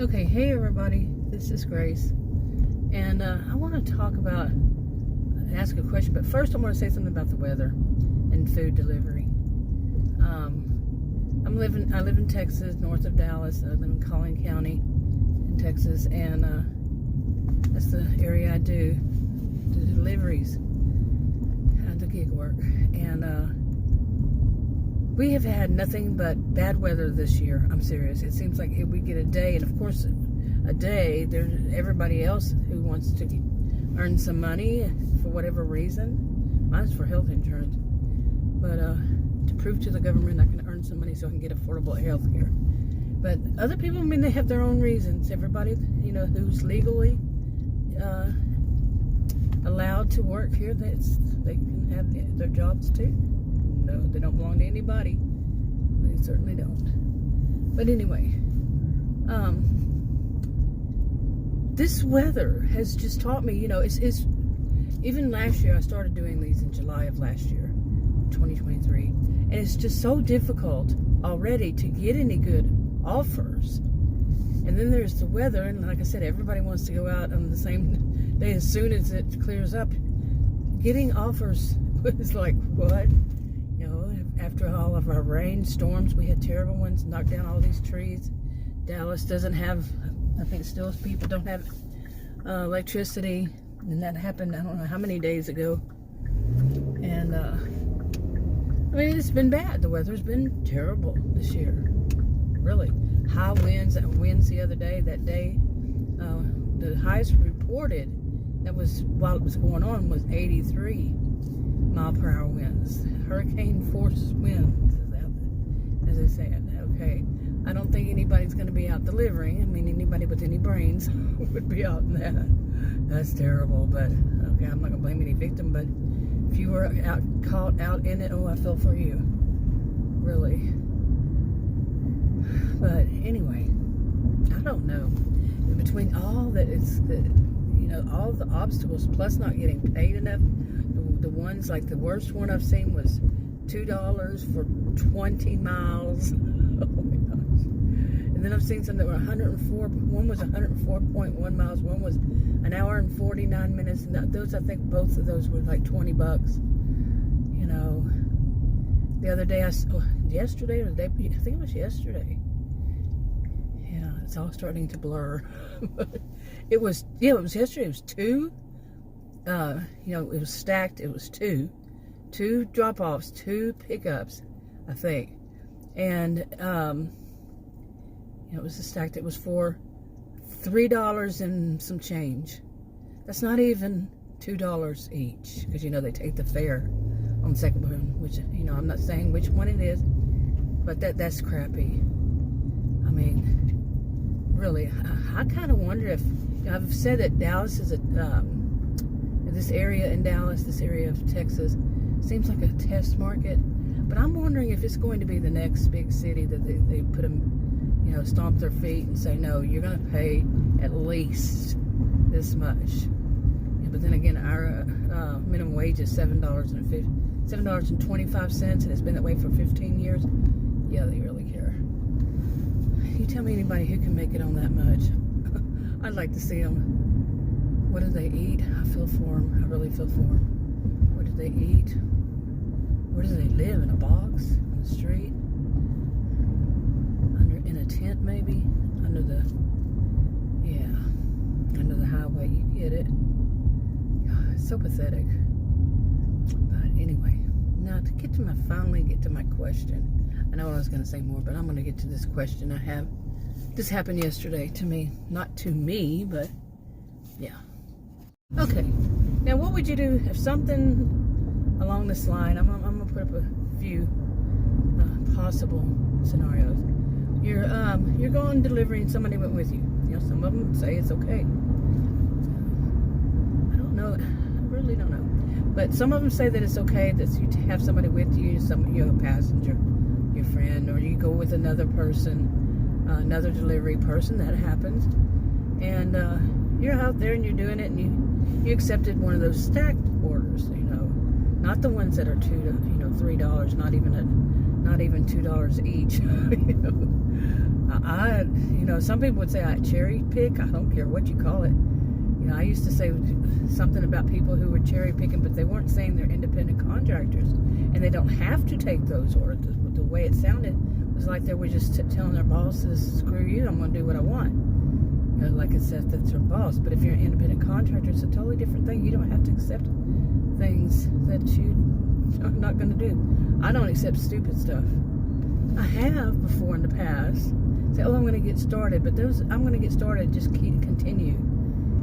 Okay, hey everybody, this is Grace, and I want to ask a question, but first I want to say something about the weather and food delivery. I live in Texas, north of Dallas. I live in Collin County in Texas, and that's the area I do the deliveries, the gig work, and we have had nothing but bad weather this year. I'm serious. It seems like we get a day, and of course, a day, there's everybody else who wants to earn some money for whatever reason. Mine's for health insurance. But to prove to the government I can earn some money so I can get affordable health care. But other people, I mean, they have their own reasons. Everybody, who's legally allowed to work here, they can have their jobs too. No, they don't belong to anybody. They certainly don't. But anyway, this weather has just taught me, it's even last year, I started doing these in July of last year, 2023, and it's just so difficult already to get any good offers. And then there's the weather, and like I said, everybody wants to go out on the same day as soon as it clears up. Getting offers was like, what? After all of our rainstorms, we had terrible ones, knocked down all these trees. Dallas doesn't have, I think still people don't have electricity, and that happened, I don't know how many days ago. And I mean, it's been bad. The weather's been terrible this year, really. High winds, the other day, the highest reported, that was while it was going on, was 83 mile per hour winds, hurricane force winds, as they say it. Okay, I don't think anybody's going to be out delivering. I mean, anybody with any brains would be out in that. That's terrible, but okay, I'm not going to blame any victim, but if you were caught out in it, oh, I feel for you, really. But anyway, I don't know. Between all that, all the obstacles, plus not getting paid enough. The ones, like the worst one I've seen was $2 for 20 miles. Oh my gosh. And then I've seen some that were 104. One was 104.1 miles. One was an hour and 49 minutes. And those, I think both of those were like $20. The other day, yesterday or the day, I think it was yesterday. Yeah, it's all starting to blur. it was yesterday. It was 2. It was stacked. It was two drop-offs, 2 pickups, I think. And, it was stacked. It was for $3 and some change. That's not even $2 each, because, they take the fare on the second one, which, I'm not saying which one it is, but that's crappy. I mean, really, I kind of wonder if, I've said that Dallas is this area in Dallas, this area of Texas, seems like a test market. But I'm wondering if it's going to be the next big city that they put them, stomp their feet and say, no, you're going to pay at least this much. Yeah, but then again, our minimum wage is $7.25, and it's been that way for 15 years. Yeah, they really care. You tell me anybody who can make it on that much. I'd like to see them. What do they eat? I feel for them. I really feel for them. What do they eat? Where do they live? In a box? On the street? In a tent, maybe? Under the highway. You get it. God, it's so pathetic. But anyway, now to finally get to my question. I know I was going to say more, but I'm going to get to this question I have. This happened yesterday to me. Not to me, but yeah. Okay, now what would you do if something along this line, I'm going to put up a few possible scenarios. You're going delivering, somebody went with you. Some of them say it's okay. I don't know, I really don't know. But some of them say that it's okay that you have somebody with you, you're a passenger, your friend, or you go with another person, another delivery person, that happens. And you're out there and you're doing it, and you accepted one of those stacked orders, not the ones that are $3, not even $2 each. Some people would say I cherry pick. I don't care what you call it. I used to say something about people who were cherry picking, but they weren't saying they're independent contractors, and they don't have to take those orders. The way it sounded was like they were just telling their bosses, "Screw you! I'm going to do what I want." Like it says that's their boss. But if you're an independent contractor, it's a totally different thing. You don't have to accept things that you are not going to do. I don't accept stupid stuff. I have before in the past. Say, "Oh, I'm going to get started," but those I'm going to get started just continue.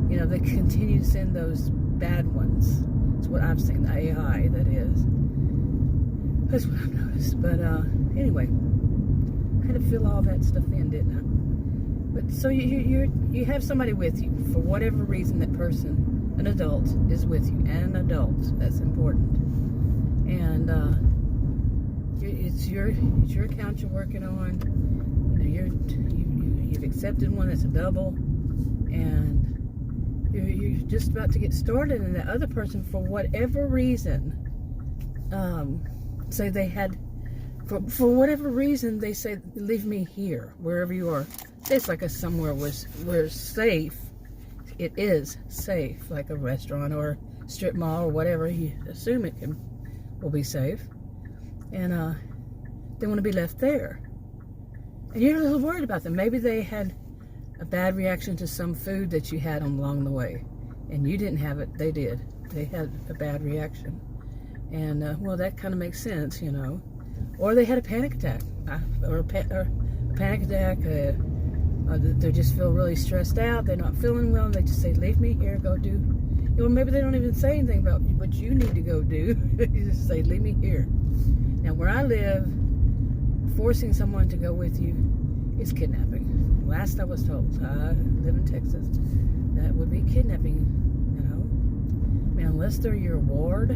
They continue to send those bad ones. That's what I've seen, the AI, that is. That's what I've noticed. But anyway, I had to fill all that stuff in, didn't I? But so you have somebody with you for whatever reason. That person, an adult, is with you. An adult, that's important. And it's your account you're working on. You've accepted one that's a double, and you're just about to get started, and the other person, for whatever reason, say they had, for whatever reason, they say, "Leave me here, wherever you are." It's like somewhere where safe. It is safe, like a restaurant or a strip mall or whatever. You assume will be safe, and they want to be left there, and you're a little worried about them. Maybe they had a bad reaction to some food that you had along the way, and you didn't have it. They did. They had a bad reaction, and well, that kind of makes sense, Or they had a panic attack, or a panic attack. They just feel really stressed out. They're not feeling well, and they just say, "Leave me here. Go do." Maybe they don't even say anything about what you need to go do. You just say, "Leave me here." Now, where I live, forcing someone to go with you is kidnapping. Last I was told, I live in Texas, that would be kidnapping, unless they're your ward, or,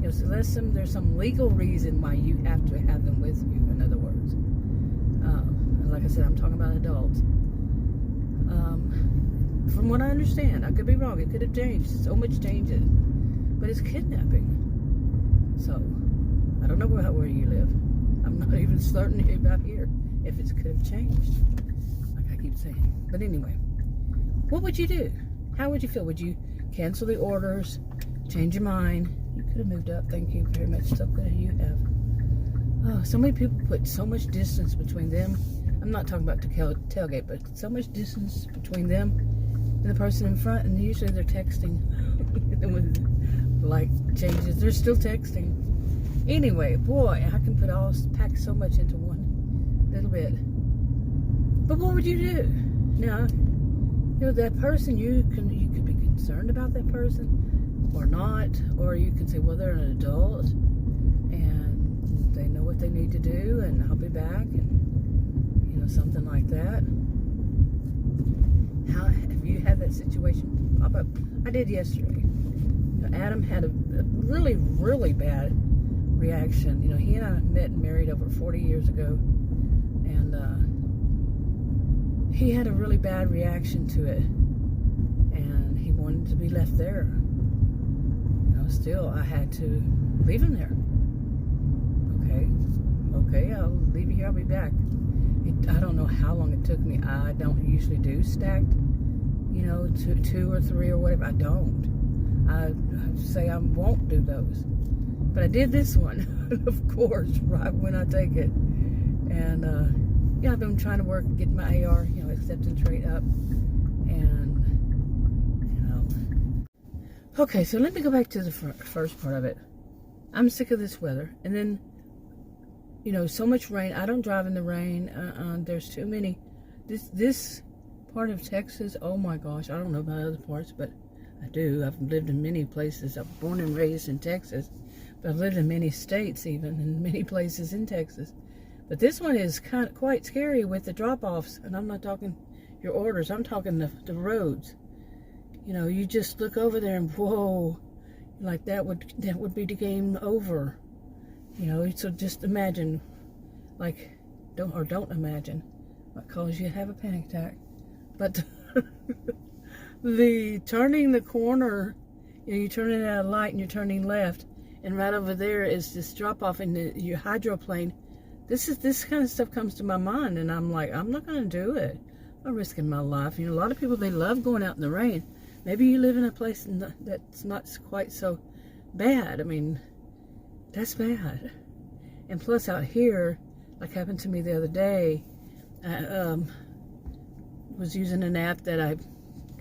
unless there's some legal reason why you have to have them with you, in other words. Like I said, I'm talking about adults. From what I understand, I could be wrong, it could have changed, so much changes, but it's kidnapping. So, I don't know where you live. I'm not even certain about here. If it could have changed, like I keep saying. But anyway, what would you do? How would you feel? Would you cancel the orders, change your mind? You could have moved up. Thank you very much. So good you have. Oh, so many people put so much distance between them. I'm not talking about the tailgate, but so much distance between them and the person in front, and usually they're texting. With like changes, they're still texting. Anyway, boy, I can pack so much into one little bit. But what would you do? Now, that person, you could be concerned about that person or not, or you can say, well, they're an adult and they know what they need to do, and I'll be back, and something like that. How have you had that situation pop up? I did yesterday. Adam had a really, really bad reaction. He and I met and married over 40 years ago, and he had a really bad reaction to it, and he wanted to be left there. Still, I had to leave him there. Okay, I'll leave you here, I'll be back. I don't know how long it took me. I don't usually do stacked, two or three or whatever. I don't. I say I won't do those. But I did this one, of course, right when I take it. And, I've been trying to work, get my AR, acceptance rate up. And, Okay, so let me go back to the first part of it. I'm sick of this weather. And then, so much rain. I don't drive in the rain. There's too many. This part of Texas, oh my gosh, I don't know about other parts, but I do. I've lived in many places. I'm born and raised in Texas. But I've lived in many states, even in many places in Texas. But this one is quite scary with the drop-offs, and I'm not talking your orders. I'm talking the roads. You just look over there and whoa, like that would be the game over. So just imagine, don't imagine what causes you to have a panic attack. But the turning the corner, you're turning at a light and you're turning left, and right over there is this drop off in your hydroplane. this kind of stuff comes to my mind, and I'm like, I'm not going to do it. I'm risking my life. You know, a lot of people, they love going out in the rain. Maybe you live in a place that's not quite so bad. I mean, that's bad. And plus out here, like happened to me the other day, I was using an app that I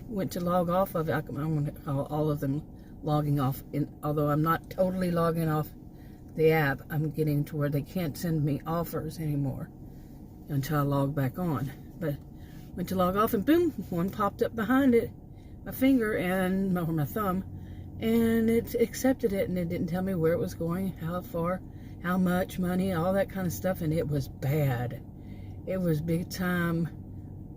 went to log off of. I'm going to call all of them logging off. Although I'm not totally logging off the app, I'm getting to where they can't send me offers anymore until I log back on. But went to log off, and boom, one popped up behind it, my finger and my thumb, and it accepted it, and it didn't tell me where it was going, how far, how much money, all that kind of stuff, and it was bad. It was big time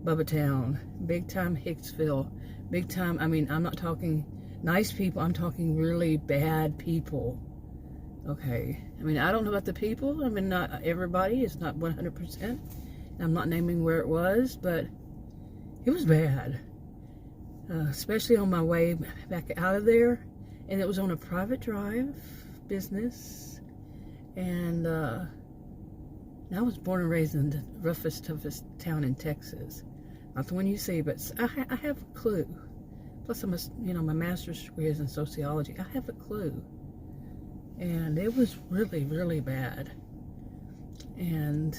Bubba Town, big time Hicksville, big time. I mean, I'm not talking nice people, I'm talking really bad people. Okay, I mean, I don't know about the people. I mean, not everybody. It's not 100%. I'm not naming where it was, but it was bad. Especially on my way back out of there. And it was on a private drive business. And I was born and raised in the roughest, toughest town in Texas. Not the one you see, but I have a clue. Plus, my master's degree is in sociology. I have a clue. And it was really, really bad. And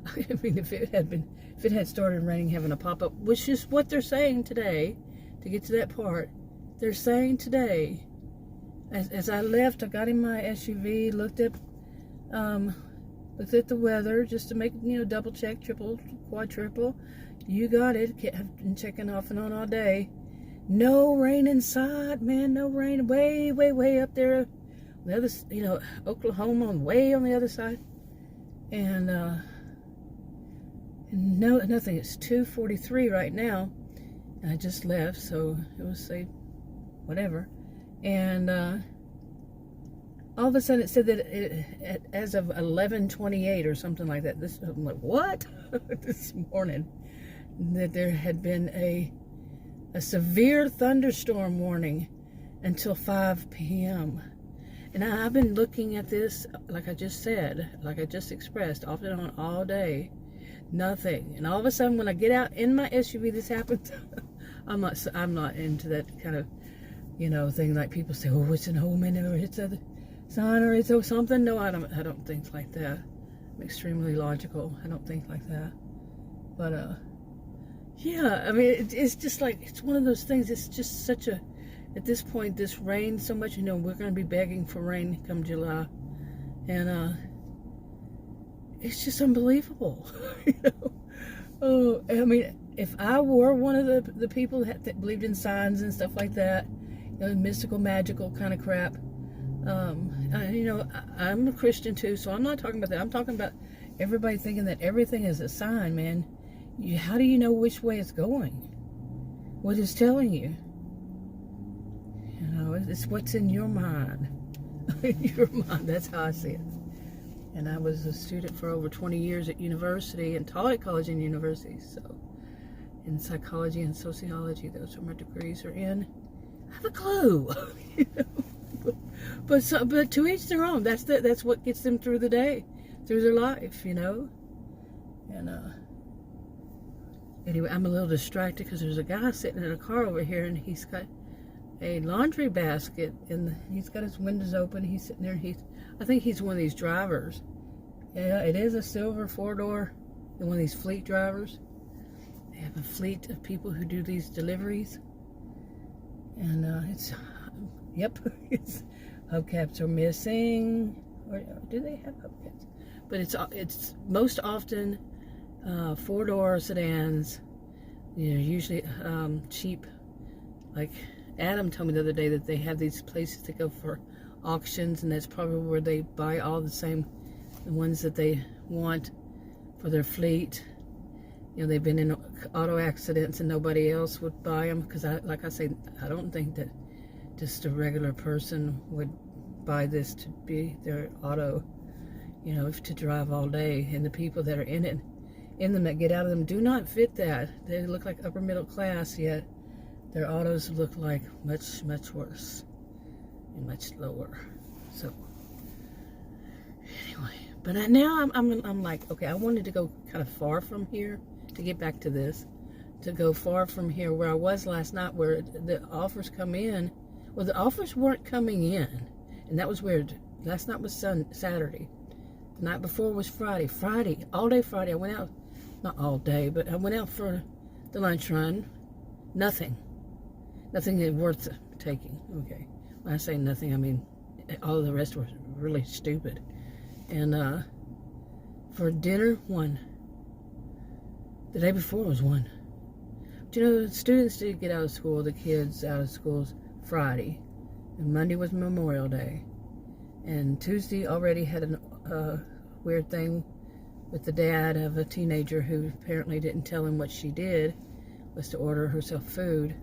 I mean, if it had started raining, having a pop-up, which is what they're saying today, to get to that part, they're saying today, as I left, I got in my SUV, looked at the weather, just to make, double check, triple, quadruple. You got it. I've been checking off and on all day. No rain inside, man, no rain. Way, way, way up there. The other, Oklahoma way on the other side. And no, nothing. It's 2:43 right now. And I just left, so it was, say, whatever. And all of a sudden it said that as of 11:28 or something like that. I'm like, what? This morning, that there had been a severe thunderstorm warning until 5 p.m. And I've been looking at this, like I just said, like I just expressed, off and on all day. Nothing. And all of a sudden, when I get out in my SUV, this happens. I'm not into that kind of, thing like people say, oh, it's an omen, or it's a sign, or it's something. No, I don't think like that. I'm extremely logical. I don't think like that. But yeah, I mean, it's just like, it's one of those things. It's just such a, at this point, this rain so much, we're going to be begging for rain come July. And it's just unbelievable. Oh, I mean, if I were one of the people that believed in signs and stuff like that, mystical, magical kind of crap, I'm a Christian too, so I'm not talking about that. I'm talking about everybody thinking that everything is a sign, man. How do you know which way it's going? What it's telling you? It's what's in your mind. In your mind, that's how I see it. And I was a student for over 20 years at university and taught at college and universities. So, in psychology and sociology, those are my degrees are in. I have a clue. But to each their own. That's what gets them through the day, through their life, And anyway, I'm a little distracted because there's a guy sitting in a car over here, and he's got a laundry basket, and he's got his windows open. He's sitting there. I think he's one of these drivers. Yeah, it is a silver 4-door, and one of these fleet drivers. They have a fleet of people who do these deliveries, and yep, it's hubcaps are missing. Or do they have hubcaps? But it's most often 4-door sedans. Usually cheap. Like Adam told me the other day that they have these places to go for auctions, and that's probably where they buy all the ones that they want for their fleet. They've been in auto accidents and nobody else would buy them, because like I say, I don't think that just a regular person would buy this to be their auto, to drive all day. And the people that are in them that get out of them do not fit that. They look like upper middle class, yet their autos look like much, much worse and much lower. So, anyway, But now I'm like, okay, I wanted to go kind of far from here to get back to this, to go far from here where I was last night, where the offers come in. Well, the offers weren't coming in, and that was weird. Last night was Saturday. The night before was Friday. All day Friday. I went out, not all day, but I went out for the lunch run. Nothing worth taking. Okay, when I say nothing, I mean all of the rest was really stupid. And for dinner, one. The day before was one. But you know, the students did get out of school, the kids out of schools Friday. And Monday was Memorial Day. And Tuesday already had a weird thing with the dad of a teenager who apparently didn't tell him what she did, was to order herself food.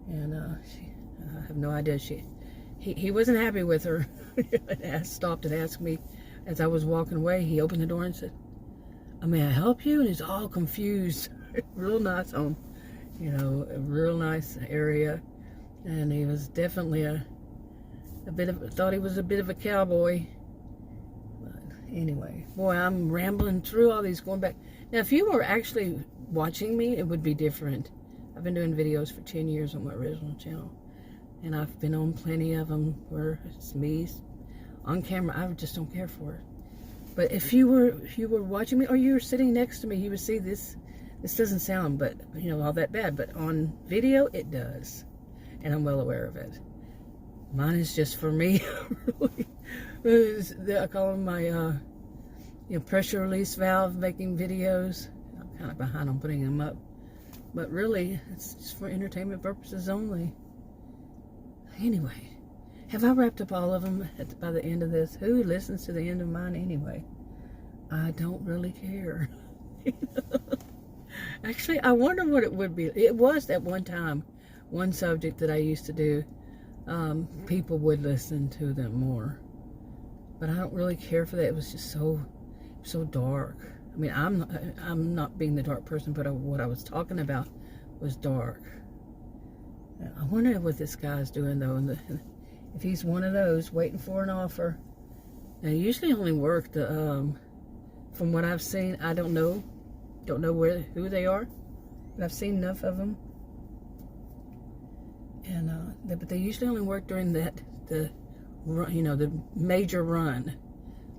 And I have no idea. He wasn't happy with her. He stopped and asked me as I was walking away. He opened the door and said, "May I help you?" And he's all confused. Real nice home, you know, a real nice area. And he was definitely thought he was a bit of a cowboy. But anyway, boy, I'm rambling through all these, going back. Now, if you were actually watching me, it would be different. I've been doing videos for 10 years on my original channel. And I've been on plenty of them where it's me on camera. I just don't care for it. But if you were watching me, or you were sitting next to me, you would see this. This doesn't sound, but you know, all that bad. But on video, it does, and I'm well aware of it. Mine is just for me. Really, I call them my pressure release valve making videos. I'm kind of behind on putting them up, but really, it's just for entertainment purposes only. Anyway, have I wrapped up all of them by the end of this? Who listens to the end of mine anyway? I don't really care. Actually, I wonder what it would be. It was at one time, one subject that I used to do. People would listen to them more. But I don't really care for that. It was just so dark. I mean, I'm not being the dark person, but what I was talking about was dark. I wonder what this guy's doing, though, and if he's one of those waiting for an offer. Now, he usually only work from what I've seen. I don't know who they are, but I've seen enough of them. And but they usually only work during the major run,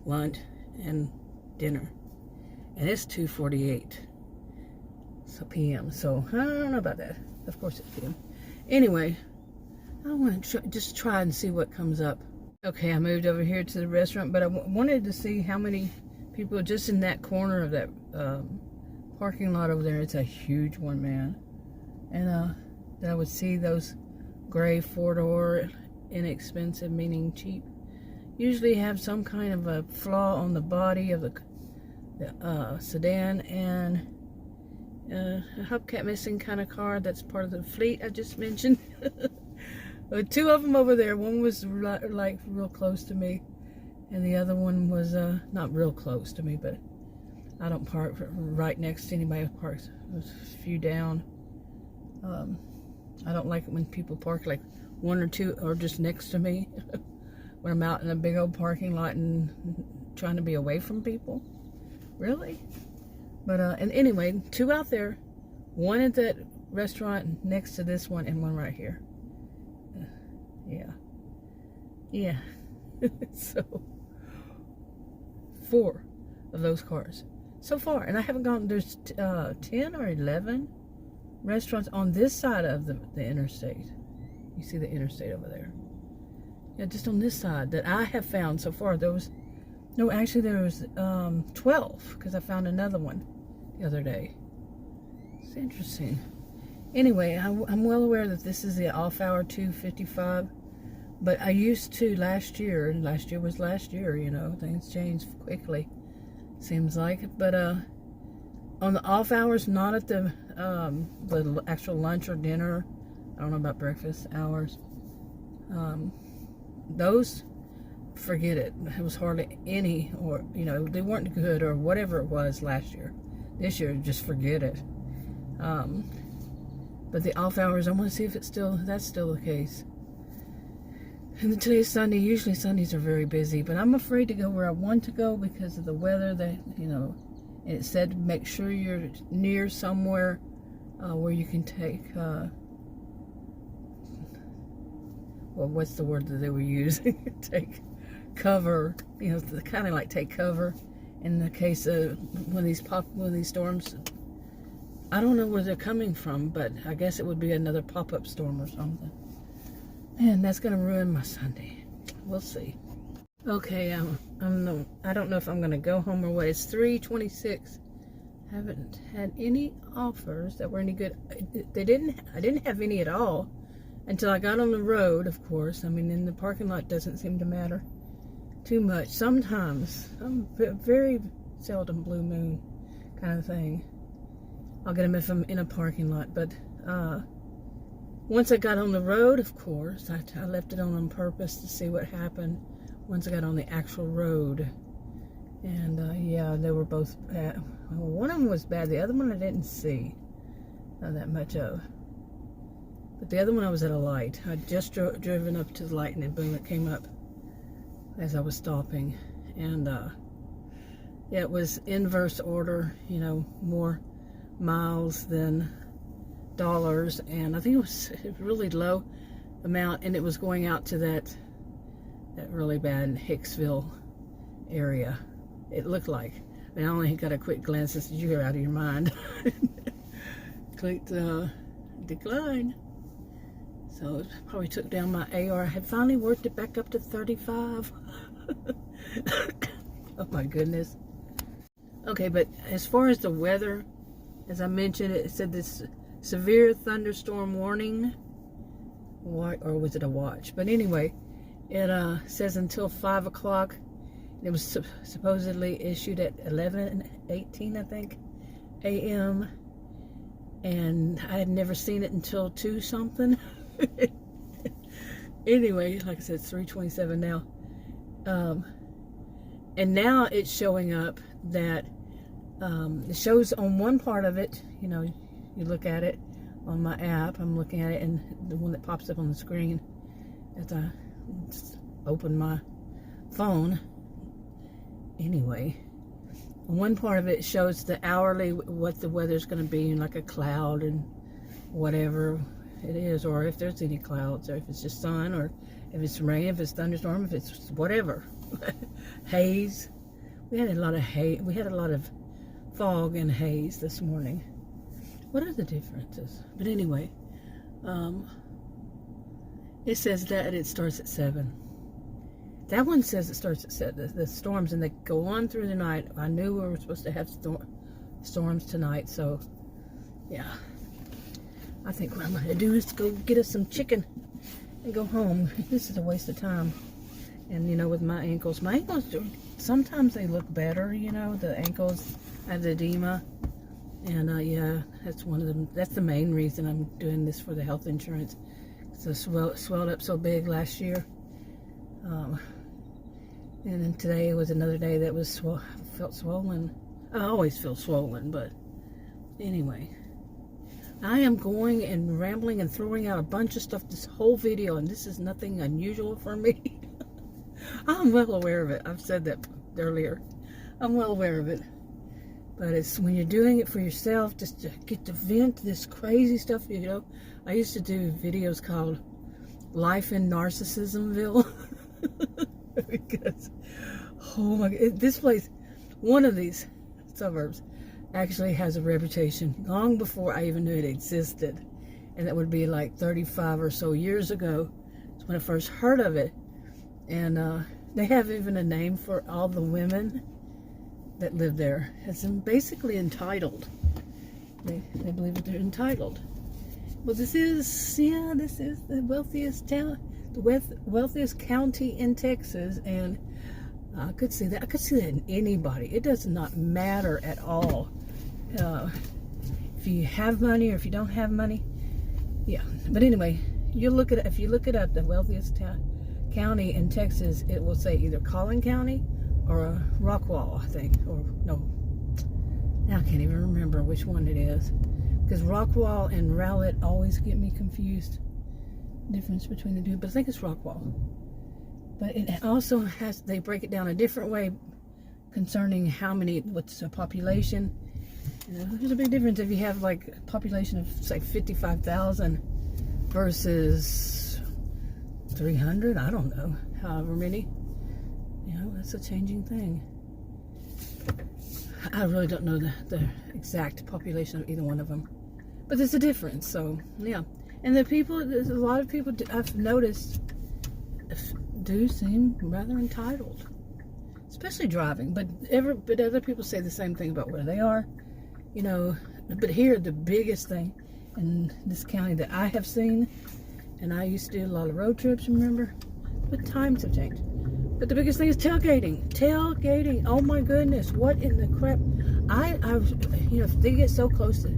lunch and dinner, and it's 2:48 p.m. So I don't know about that. Of course it's p.m. Anyway, I want to just try and see what comes up. Okay, I moved over here to the restaurant, but I wanted to see how many people are just in that corner of that parking lot over there. It's a huge one, man. And that I would see those gray four-door, inexpensive, meaning cheap, usually have some kind of a flaw on the body of the sedan, and a hubcap missing kind of car that's part of the fleet I just mentioned. Two of them over there. One was like real close to me, and the other one was not real close to me, but I don't park right next to anybody who parks. There's a few down. I don't like it when people park like one or two or just next to me when I'm out in a big old parking lot and trying to be away from people. Really? But and anyway, two out there, one at that restaurant next to this one, and one right here. Yeah. So 4 of those cars so far, and I haven't gone. There's 10 or 11 restaurants on this side of the interstate. You see the interstate over there? Yeah, just on this side that I have found so far. There was 12, because I found another one the other day. It's interesting. Anyway, I'm well aware that this is the off hour 2:55, but I used to last year, and last year was last year, you know, things change quickly, seems like, but on the off hours, not at the actual lunch or dinner, I don't know about breakfast hours, those, forget it. It was hardly any, or you know, they weren't good or whatever it was last year. This year, just forget it. But the off hours, I want to see if that's still the case. And today's Sunday. Usually Sundays are very busy, but I'm afraid to go where I want to go because of the weather. That and it said make sure you're near somewhere where you can take. Well, what's the word that they were using? Take cover. Kind of like take cover in the case of when these storms. I don't know where they're coming from, but I guess it would be another pop-up storm or something. Man, that's gonna ruin my Sunday. We'll see. Okay, I don't know if I'm gonna go home or what. It's 3:26. Haven't had any offers that were any good. I didn't have any at all until I got on the road. Of course, I mean, in the parking lot doesn't seem to matter too much. Sometimes, very seldom blue moon kind of thing. I'll get them if I'm in a parking lot, but once I got on the road, of course, I left it on purpose to see what happened once I got on the actual road. And yeah, they were both bad. Well, one of them was bad. The other one I didn't see that much of. But the other one I was at a light. I'd just driven up to the light, and then boom, it came up as I was stopping. And yeah, it was inverse order, more miles than dollars, and I think it was a really low amount, and it was going out to that really bad Hicksville area. It looked like. I mean, I only got a quick glance and said, "You're out of your mind." Clicked decline. So it probably took down my AR. I had finally worked it back up to 35. Oh my goodness. Okay, but as far as the weather, as I mentioned, it said this severe thunderstorm warning, or was it a watch? But anyway, it says until 5 o'clock. It was supposedly issued at 11:18, I think, a.m. And I had never seen it until 2 something. Anyway, like I said, it's 3:27 now. And now it's showing up that it shows on one part of it, you look at it on my app. I'm looking at it, and the one that pops up on the screen as I open my phone. Anyway, on one part of it shows the hourly, what the weather's going to be, like a cloud and whatever it is, or if there's any clouds, or if it's just sun, or if it's rain, if it's thunderstorm, if it's whatever. Haze. We had a lot of haze. We had a lot of fog and haze this morning. What are the differences? But anyway, it says that it starts at 7. That one says it starts at 7. The storms, and they go on through the night. I knew we were supposed to have storms tonight, so yeah. I think what I'm going to do is go get us some chicken and go home. This is a waste of time. And with my ankles sometimes they look better, the ankles have the edema. And yeah, that's one of them. That's the main reason I'm doing this for the health insurance. So swelled up so big last year. And then today was another day that was felt swollen. I always feel swollen, but anyway. I am going and rambling and throwing out a bunch of stuff this whole video, and this is nothing unusual for me. I'm well aware of it. I've said that earlier. I'm well aware of it. But it's when you're doing it for yourself, just to get to vent this crazy stuff, I used to do videos called Life in Narcissismville. Because, oh my God, this place, one of these suburbs, actually has a reputation long before I even knew it existed. And that would be like 35 or so years ago. That's when I first heard of it. And they have even a name for all the women that live there. It's basically entitled. They believe that they're entitled. Well, this is the wealthiest town, the wealthiest county in Texas, and I could see that. I could see that in anybody. It does not matter at all. If you have money or if you don't have money, yeah. But anyway, if you look it up, the wealthiest county in Texas, it will say either Collin County or Rockwall, I think, or no. Now I can't even remember which one it is, because Rockwall and Rowlett always get me confused. Difference between the two, but I think it's Rockwall. But it also has, they break it down a different way concerning how many, what's the population. You know, there's a big difference if you have like a population of say 55,000 versus 300, I don't know, however many. You know, that's a changing thing. I really don't know the exact population of either one of them. But there's a difference, so yeah. And the people, there's a lot of people I've noticed do seem rather entitled, especially driving. But other people say the same thing about where they are, you know. But here, the biggest thing in this county that I have seen, and I used to do a lot of road trips, remember? But times have changed. But the biggest thing is tailgating. Tailgating. Oh my goodness, what in the crap? You know, if they get so close to,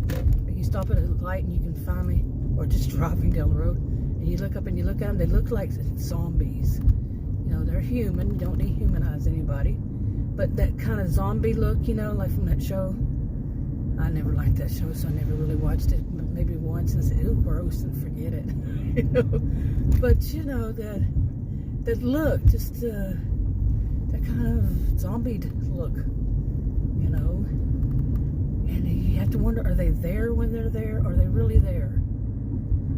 you stop at a light and you can finally, or just driving down the road, and you look up and you look at them, they look like zombies. You know, they're human, you don't dehumanize anybody. But that kind of zombie look, you know, like from that show. I never liked that show, so I never really watched it. Maybe once and said, "Ooh, gross," and forget it. You know, but you know that look, just that kind of zombie look, you know. And you have to wonder: are they there when they're there? Are they really there?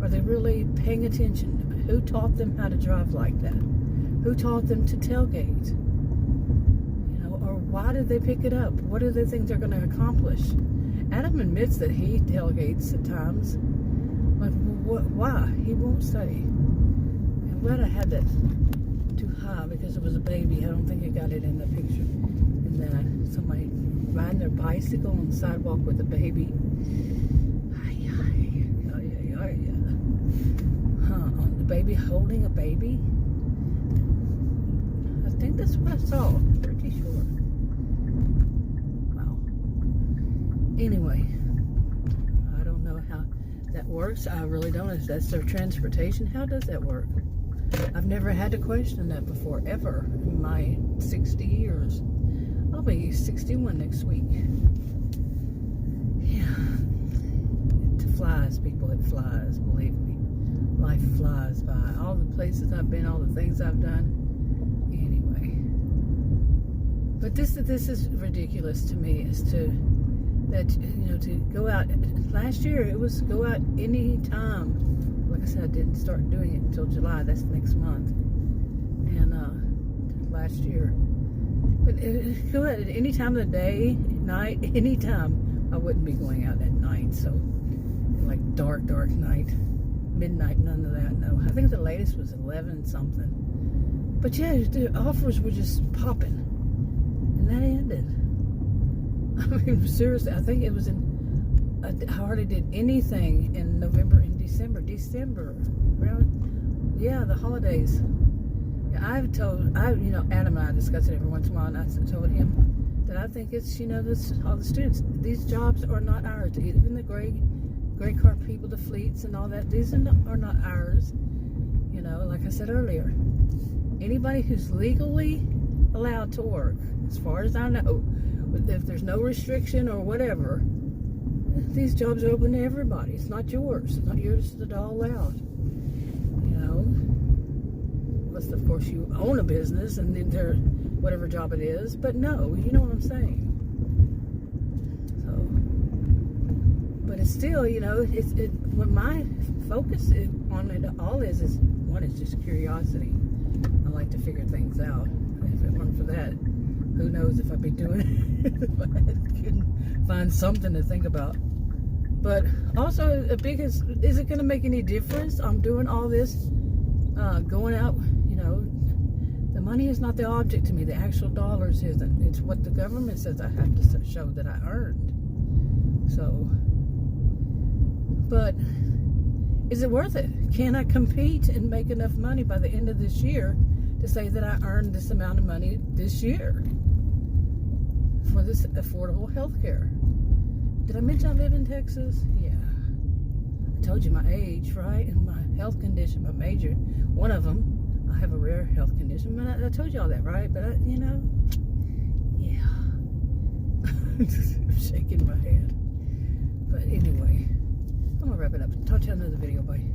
Are they really paying attention? Who taught them how to drive like that? Who taught them to tailgate? You know, or why did they pick it up? What do they think they're going to accomplish? Adam admits that he tailgates at times. Like, why? He won't study. I'm glad I had that too high because it was a baby. I don't think I got it in the picture. And then somebody riding their bicycle on the sidewalk with a baby. On the baby holding a baby. I think that's what I saw. Pretty sure. Wow. Anyway, I don't know how that works. I really don't. If that's their transportation, how does that work? I've never had to question that before, ever, in my 60 years. I'll be 61 next week. Yeah. It flies, people. It flies, believe me. Life flies by. All the places I've been, all the things I've done. Anyway. But this is ridiculous to me, is to go out. Last year, it was go out any time. Like I said, I didn't start doing it until July. That's next month. And last year. But go out at any time of the day, night, any time. I wouldn't be going out at night. So, like dark night, midnight, none of that. No, I think the latest was 11 something. But yeah, the offers were just popping, and that ended. I mean, seriously, I think it was I hardly did anything in November and December. Around, yeah, the holidays. Adam and I discuss it every once in a while, and I told him that I think it's, all the students, these jobs are not ours. Even the gray car people, the fleets and all that, these are not ours. You know, like I said earlier, anybody who's legally allowed to work, as far as I know, if there's no restriction or whatever, these jobs are open to everybody. It's not yours. It's not yours at all allowed. You know, unless of course you own a business and then they're whatever job it is. But no, you know what I'm saying. So, but it's still, what my focus on it all is one is just curiosity. I like to figure things out. If it weren't for that, who knows if I'd be doing it if I couldn't find something to think about. But also, is it going to make any difference? I'm doing all this, going out, the money is not the object to me. The actual dollars isn't. It's what the government says I have to show that I earned. So, but is it worth it? Can I compete and make enough money by the end of this year to say that I earned this amount of money this year for this affordable health care? Did I mention I live in Texas? Yeah. I told you my age, right? And my health condition, my major. One of them, I have a rare health condition. I told you all that, right? But, yeah. I'm shaking my head. But anyway, I'm going to wrap it up. Talk to you in another video. Bye.